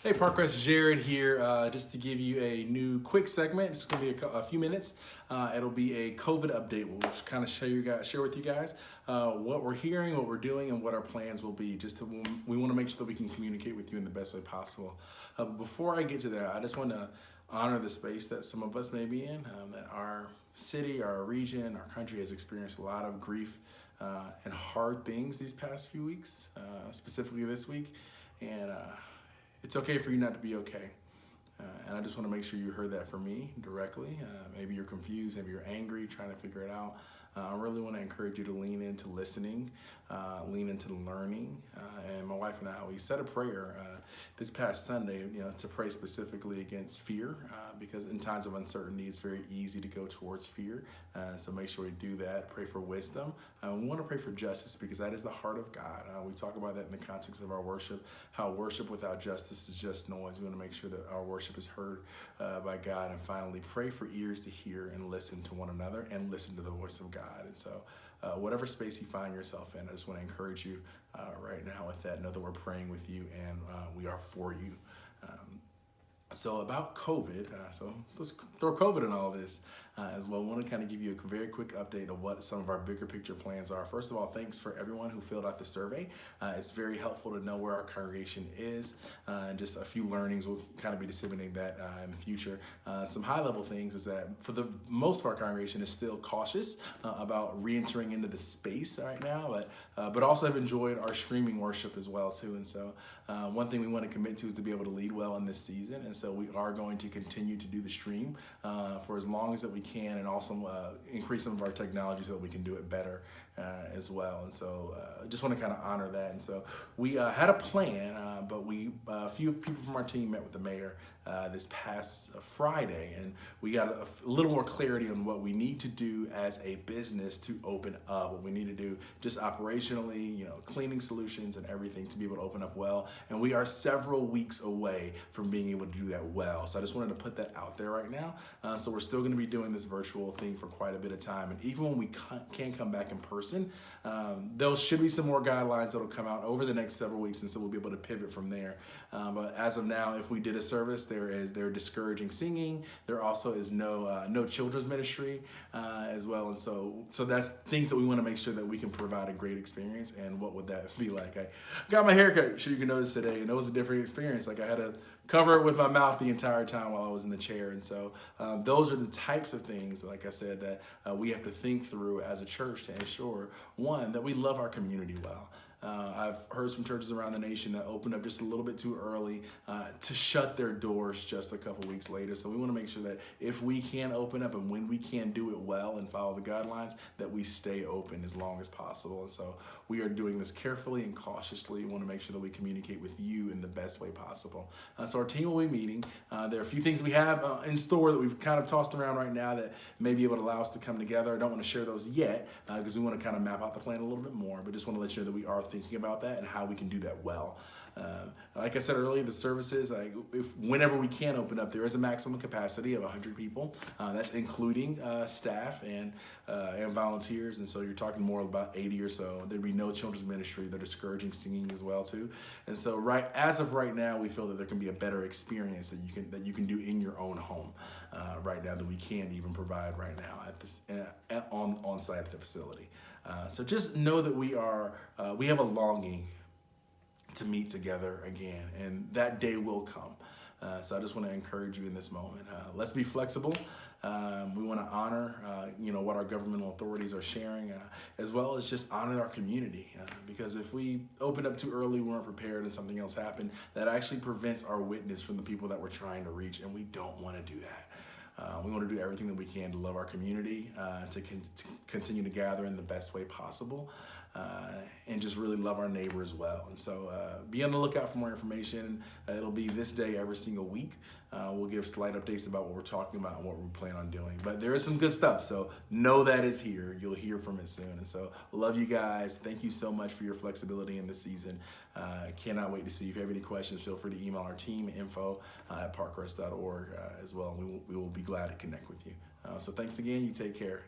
Hey, Parkcrest, Jared here, just to give you a new quick segment. It's going to be a few minutes. It'll be a COVID update. We'll just kind of share with you guys what we're hearing, what we're doing, and what our plans will be. We want to make sure that we can communicate with you in the best way possible. Before I get to that, I just want to honor the space that some of us may be in. That our city, our region, our country has experienced a lot of grief and hard things these past few weeks, specifically this week, and it's okay for you not to be okay. And I just want to make sure you heard that from me directly. Maybe you're confused, maybe you're angry, trying to figure it out. I really want to encourage you to lean into listening, lean into learning. And my wife and I, we said a prayer this past Sunday, to pray specifically against fear, because in times of uncertainty, it's very easy to go towards fear. So make sure we do that. Pray for wisdom. We want to pray for justice because that is the heart of God. We talk about that in the context of our worship, how worship without justice is just noise. We want to make sure that our worship is heard by God. And finally, pray for ears to hear and listen to one another and listen to the voice of God. And so whatever space you find yourself in, I just want to encourage you right now with that. Know that we're praying with you and we are for you. So about COVID, so let's throw COVID in all this as well. I want to kind of give you a very quick update of what some of our bigger picture plans are. First of all, thanks for everyone who filled out the survey. It's very helpful to know where our congregation is, and just a few learnings. We'll kind of be disseminating that in the future. Some high level things is that for the most of our congregation is still cautious about re-entering into the space right now, but also have enjoyed our streaming worship as well too. And so one thing we want to commit to is to be able to lead well in this season. And so we are going to continue to do the stream for as long as that we can, and also increase some of our technology so that we can do it better as well. And so just want to kind of honor that. And so we had a plan, but a few people from our team met with the mayor this past Friday, and we got a little more clarity on what we need to do as a business to open up, what we need to do just operationally, cleaning solutions and everything to be able to open up well. And we are several weeks away from being able to do that well. So I just wanted to put that out there right now. So we're still going to be doing this virtual thing for quite a bit of time. And even when we can come back in person, there should be some more guidelines that'll come out over the next several weeks. And so we'll be able to pivot from there. But as of now, if we did a service, they're discouraging singing. There also is no children's ministry as well. And so that's things that we want to make sure that we can provide a great experience. And what would that be like? I got my haircut, sure you can notice today, and it was a different experience. Like I had to cover it with my mouth the entire time while I was in the chair. And so those are the types of things, like I said, that we have to think through as a church to ensure, one, that we love our community well. I've heard some churches around the nation that opened up just a little bit too early to shut their doors just a couple weeks later. So we want to make sure that if we can open up and when we can do it well and follow the guidelines, that we stay open as long as possible. And so we are doing this carefully and cautiously. We want to make sure that we communicate with you in the best way possible. So our team will be meeting. There are a few things we have in store that we've kind of tossed around right now that may be able to allow us to come together. I don't want to share those yet because we want to kind of map out the plan a little bit more, but just want to let you know that we are thinking about that and how we can do that well. Like I said earlier, the services, whenever we can open up, there is a maximum capacity of 100 people. That's including staff and volunteers, and so you're talking more about 80 or so. There'd be no children's ministry. They're discouraging singing as well too. And so as of right now, we feel that there can be a better experience that you can do in your own home right now that we can't even provide right now at this on site at the facility. So just know that we have a longing to meet together again, and that day will come. So I just want to encourage you in this moment. Let's be flexible. We want to honor, what our governmental authorities are sharing, as well as just honor our community. Because if we opened up too early, we weren't prepared, and something else happened, that actually prevents our witness from the people that we're trying to reach, and we don't want to do that. We want to do everything that we can to love our community, to continue to gather in the best way possible, and just really love our neighbor as well. And so be on the lookout for more information. It'll be this day every single week. We'll give slight updates about what we're talking about and what we plan on doing. But there is some good stuff, so know that is here. You'll hear from it soon. And so love you guys. Thank you so much for your flexibility in this season. Cannot wait to see you. If you have any questions, feel free to email our team, info@parkcrest.org as well. We will be glad to connect with you. So thanks again. You take care.